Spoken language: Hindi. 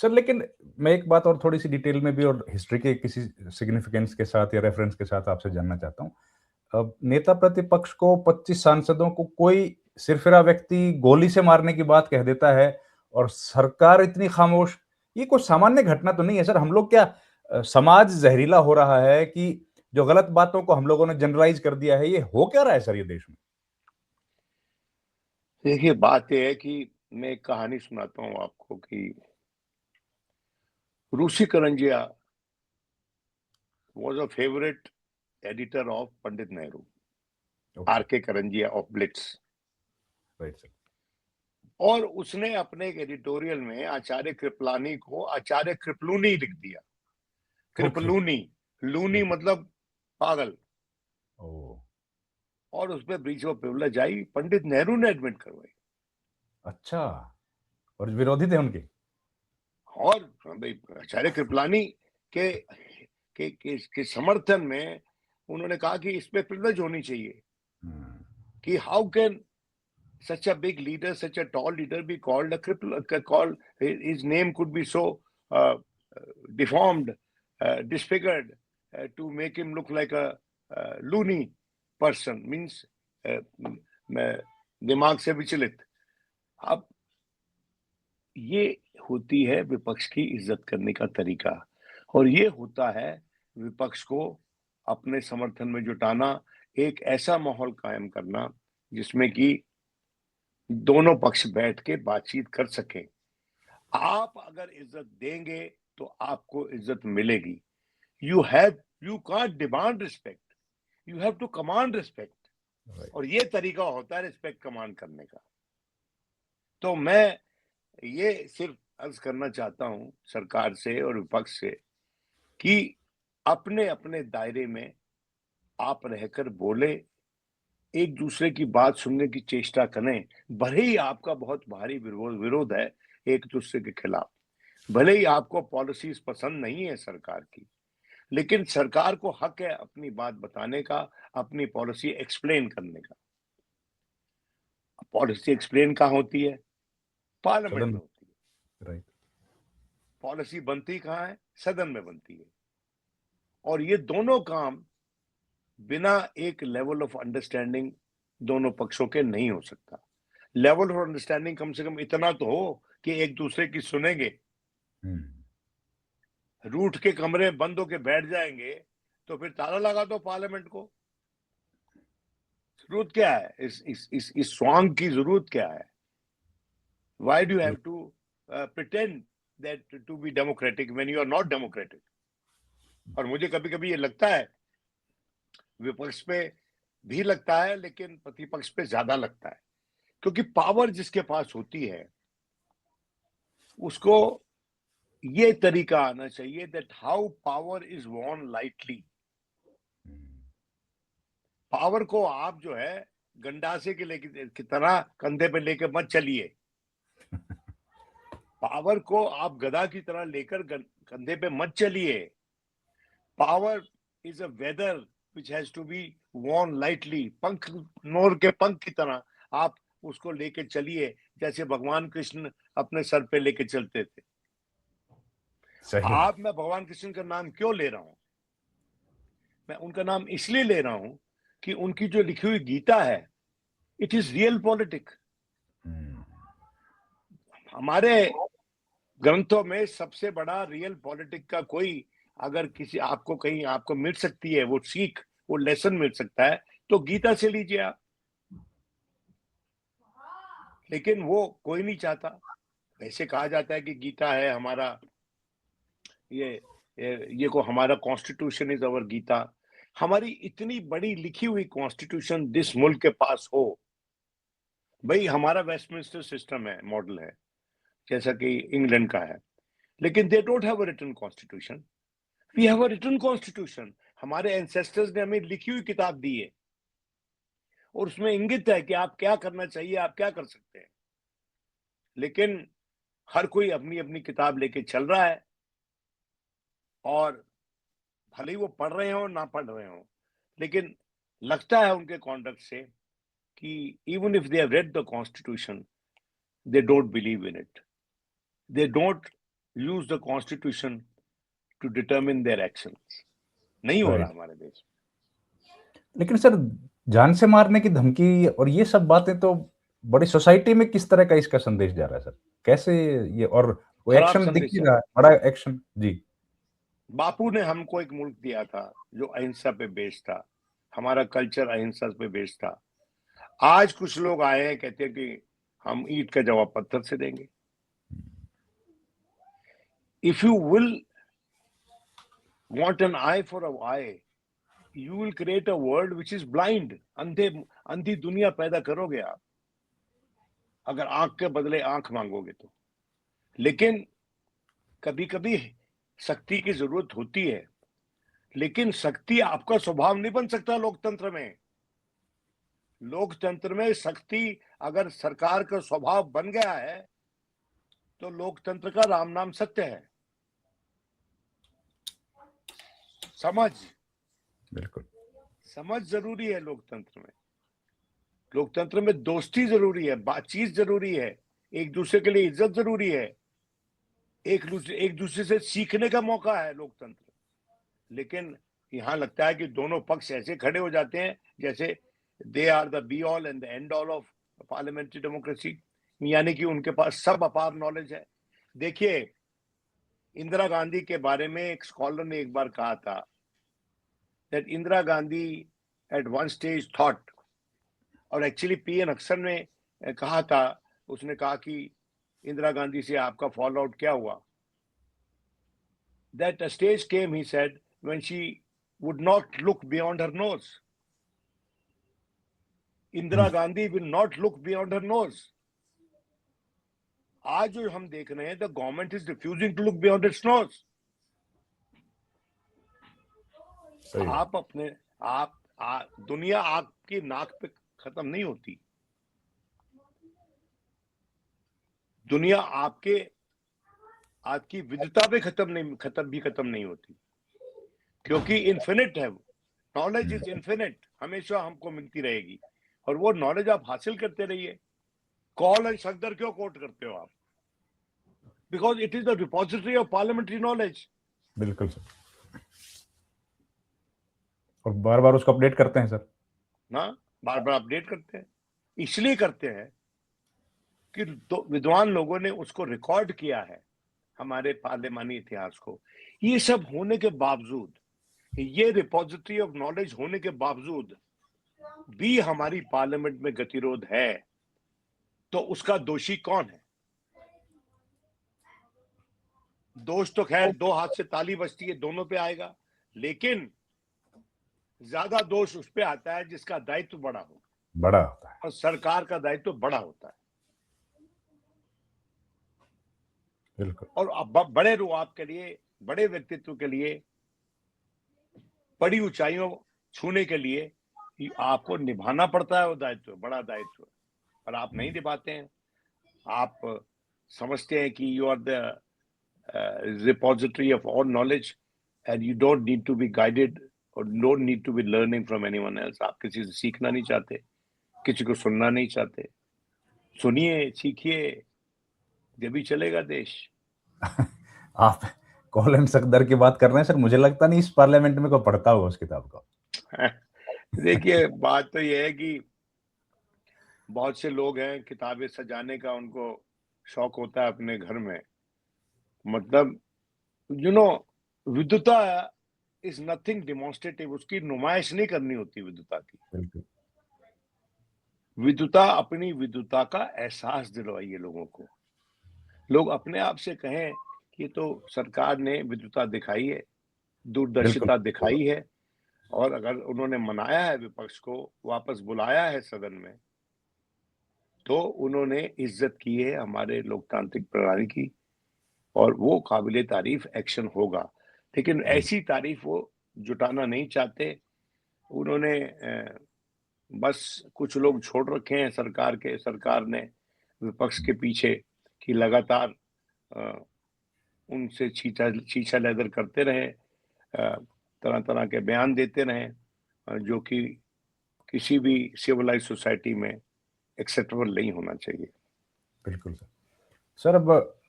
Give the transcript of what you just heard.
सर लेकिन मैं एक बात और थोड़ी सी डिटेल में भी और हिस्ट्री के किसी सिग्निफिकेंस के साथ या रेफरेंस के साथ आपसे जानना चाहता हूँ। नेता प्रतिपक्ष को 25 सांसदों को कोई सिरफिरा व्यक्ति गोली से मारने की बात कह देता है और सरकार इतनी खामोश। ये कोई सामान्य घटना तो नहीं है सर। हम लोग क्या समाज जहरीला हो रहा है कि जो गलत बातों को हम लोगों ने जनरलाइज कर दिया है? ये हो क्या रहा है सर ये देश में? देखिए, बात यह है कि मैं एक कहानी सुनाता हूँ आपको कि Rishi Karanjia was a favorite editor of Pandit Nehru, okay. R.K. Karanjia of Blitz. Right sir. और उसने अपने एक एडिटोरियल में आचार्य कृपलानी को आचार्य कृपलूनी लिख दिया। ओके। कृपलूनी, लूनी ओके। मतलब पागल। ओ। और उसमें ब्रीच ऑफ प्रिविलेज आई, पंडित नेहरू ने एडमिट करवाई। अच्छा। और विरोधी थे उनके? और भाई आचार्य कृपलानी के के समर्थन में उन्होंने कहा कि इस पे प्रिविलेज होनी चाहिए हम्म। कि how can such a big leader, such a tall leader be called a cripple, called his name could be so uh, deformed, disfigured, to make him look like a loony person, means दिमाग से विचलित। अब ये होती है विपक्ष की इज्जत करने का तरीका, और ये होता है विपक्ष को अपने समर्थन में जुटाना, एक ऐसा माहौल कायम करना जिसमें कि दोनों पक्ष बैठ के बातचीत कर सकें। आप अगर इज्जत देंगे तो आपको इज्जत मिलेगी। You can't demand respect, you have to command respect. और ये तरीका होता है रिस्पेक्ट कमांड करने का। तो मैं ये सिर्फ अर्ज करना चाहता हूं सरकार से और विपक्ष से कि अपने अपने दायरे में आप रहकर बोले, एक दूसरे की बात सुनने की चेष्टा करें। भले ही आपका बहुत भारी विरोध है एक दूसरे के खिलाफ, भले ही आपको पॉलिसीज पसंद नहीं है सरकार की, लेकिन सरकार को हक है अपनी बात बताने का, अपनी पॉलिसी एक्सप्लेन करने का। पॉलिसी एक्सप्लेन कहाँ होती है? पार्लियामेंट सदन। में होती है। राइट। पॉलिसी बनती कहाँ है? सदन में बनती है। और ये दोनों काम बिना एक लेवल ऑफ अंडरस्टैंडिंग दोनों पक्षों के नहीं हो सकता। लेवल ऑफ अंडरस्टैंडिंग कम से कम इतना तो हो कि एक दूसरे की सुनेंगे। रूठ के कमरे बंद होके बैठ जाएंगे तो फिर ताला लगा दो पार्लियामेंट को। जरूरत क्या है इस स्वांग की? जरूरत क्या है? Why do have to pretend that to be democratic when you are not democratic? और मुझे कभी कभी ये लगता है, विपक्ष पे भी लगता है लेकिन प्रतिपक्ष पे ज्यादा लगता है, क्योंकि पावर जिसके पास होती है उसको ये तरीका आना चाहिए that how power is worn lightly. Power को आप जो है गंडासे के लेके की तरह कंधे पे लेके मत चलिए। पावर को आप गधा की तरह लेकर कंधे पे मत चलिए। Power is a feather which has to be worn lightly. पंख, मोर के पंख की तरह आप उसको लेके चलिए, जैसे भगवान कृष्ण अपने सर पे लेके चलते थे। सही है। आप, मैं भगवान कृष्ण का नाम क्यों ले रहा हूं? मैं उनका नाम इसलिए ले रहा हूं कि उनकी जो लिखी हुई गीता है, इट इज रियल पॉलिटिक। हमारे ग्रंथों में सबसे बड़ा रियल पॉलिटिक का कोई, अगर किसी आपको कहीं आपको मिल सकती है वो सीख, वो लेसन मिल सकता है, तो गीता से लीजिए आप। लेकिन वो कोई नहीं चाहता। वैसे कहा जाता है कि गीता है हमारा, ये ये को हमारा कॉन्स्टिट्यूशन इज अवर गीता। हमारी इतनी बड़ी लिखी हुई कॉन्स्टिट्यूशन जिस मुल्क के पास हो, भाई हमारा वेस्टमिंस्टर सिस्टम है, मॉडल है, जैसा कि इंग्लैंड का है, लेकिन they don't have a written constitution. We have a written constitution. हमारे एंसेस्टर्स ने हमें लिखी हुई किताब दी है और उसमें इंगित है कि आप क्या करना चाहिए, आप क्या कर सकते हैं। लेकिन हर कोई अपनी अपनी किताब लेके चल रहा है, और भले ही वो पढ़ रहे हो ना पढ़ रहे हो, लेकिन लगता है उनके कॉन्डक्ट से कि even if they have read the constitution, they don't believe in it. They don't use the constitution to determine their actions. नहीं हो रहा राइट। हमारे देश लेकिन सर, जान से मारने की धमकी और ये सब बातें तो बड़ी सोसाइटी में किस तरह का इसका संदेश जा रहा है सर? कैसे ये, और कोई खराब एक्शन दिख संदेश नहीं जा रहा रहा है, बड़ा एक्शन? जी। है। बापू ने हमको एक मुल्क दिया था जो अहिंसा पे बेस्ड था, हमारा कल्चर अहिंसा पे बेस्ड था। आज कुछ लोग आए हैं, कहते हैं कि हम ईंट का जवाब पत्थर से देंगे। If you will want an eye for an eye, you will create a world which is blind. अंधी दुनिया पैदा करोगे आप, अगर आंख के बदले आंख मांगोगे तो। लेकिन कभी कभी शक्ति की जरूरत होती है, लेकिन शक्ति आपका स्वभाव नहीं बन सकता लोकतंत्र में। लोकतंत्र में शक्ति अगर सरकार का स्वभाव बन गया है तो लोकतंत्र का राम नाम सत्य है। समझ बिल्कुल। समझ जरूरी है लोकतंत्र में। लोकतंत्र में दोस्ती जरूरी है, बातचीत जरूरी है, एक दूसरे के लिए इज्जत जरूरी है, एक दूसरे से सीखने का मौका है लोकतंत्र। लेकिन यहां लगता है कि दोनों पक्ष ऐसे खड़े हो जाते हैं जैसे they are the be all and the end all of parliamentary democracy, यानी कि उनके पास सब अपार नॉलेज है। देखिए, इंदिरा गांधी के बारे में एक स्कॉलर ने एक बार कहा था that Indira Gandhi at one stage thought, और एक्चुअली पीएन अक्सर ने कहा था, उसने कहा कि इंदिरा गांधी से आपका फॉल आउट क्या हुआ। That a stage came, he said, when she would not look beyond her nose. Indira Gandhi will not look beyond her nose. आज जो हम देख रहे हैं, the government is refusing to look beyond its nose. आप अपने दुनिया आपकी नाक पे खत्म नहीं होती, दुनिया आपकी विविधता पे खत्म नहीं होती, क्योंकि इन्फिनिट है वो। नॉलेज इज इन्फिनिट, हमेशा हमको मिलती रहेगी, और वो नॉलेज आप हासिल करते रहिए। कॉल एंड सफदर क्यों कोट करते हो आप? Because it is the repository of parliamentary knowledge. बिल्कुल सर। और बार-बार उसको अपडेट करते हैं सर। ना, बार बार अपडेट करते हैं, इसलिए करते हैं कि विद्वान लोगों ने उसको रिकॉर्ड किया है, हमारे पार्लियामानी इतिहास को। ये सब होने के बावजूद, ये रिपोजिटरी ऑफ नॉलेज होने के बावजूद भी हमारी पार्लियामेंट में गतिरोध है, तो उसका दोषी कौन है? दोष तो खैर दो हाथ से ताली बजती है, दोनों पे आएगा, लेकिन ज्यादा दोष उस पे आता है जिसका दायित्व बड़ा हो, बड़ा होता है। और सरकार का दायित्व बड़ा होता है। बिल्कुल। और अब बड़े रुआब के लिए, बड़े व्यक्तित्व के लिए, बड़ी ऊंचाइयों छूने के लिए आपको निभाना पड़ता है वो दायित्व, बड़ा दायित्व, और आप नहीं निभाते हैं। आप समझते हैं कि you are the repository of all knowledge and you don't need to be guided और don't need to be learning from anyone else. आप किसी से सीखना नहीं चाहते, किसी को सुनना नहीं चाहते। सुनिए, सीखिए, जब चलेगा देश। आप कॉल एंड सकदर की बात कर रहे हैं सर, मुझे लगता नहीं इस पार्लियामेंट में कोई पढ़ता होगा उस किताब को। देखिए, बात तो यह है कि बहुत से लोग हैं, किताबें सजाने का उनको शौक होता है अपने घर में। मतलब यू नो, विद्वता इज नथिंग डिमॉन्स्ट्रेटिव, उसकी नुमाइश नहीं करनी होती विद्वता की। बिल्कुल। विद्वता अपनी विद्वता का एहसास दिलवाइए लोगों को। लोग अपने आप से कहें कि तो सरकार ने विद्वता दिखाई है, बिल्कुल। दूरदर्शिता दिखाई है, और अगर उन्होंने मनाया है विपक्ष को, वापस बुलाया है सदन में, तो उन्होंने इज्जत की है हमारे लोकतांत्रिक प्रणाली की, और वो काबिले तारीफ एक्शन होगा। लेकिन ऐसी तारीफ वो जुटाना नहीं चाहते। उन्होंने बस कुछ लोग छोड़ रखे हैं सरकार ने विपक्ष के पीछे, कि लगातार उनसे छीछा लेदर करते रहे, तरह तरह के बयान देते रहे, जो कि किसी भी सिविलाइज सोसाइटी में एक्सेप्टेबल नहीं होना चाहिए। बिल्कुल सर। सर, अब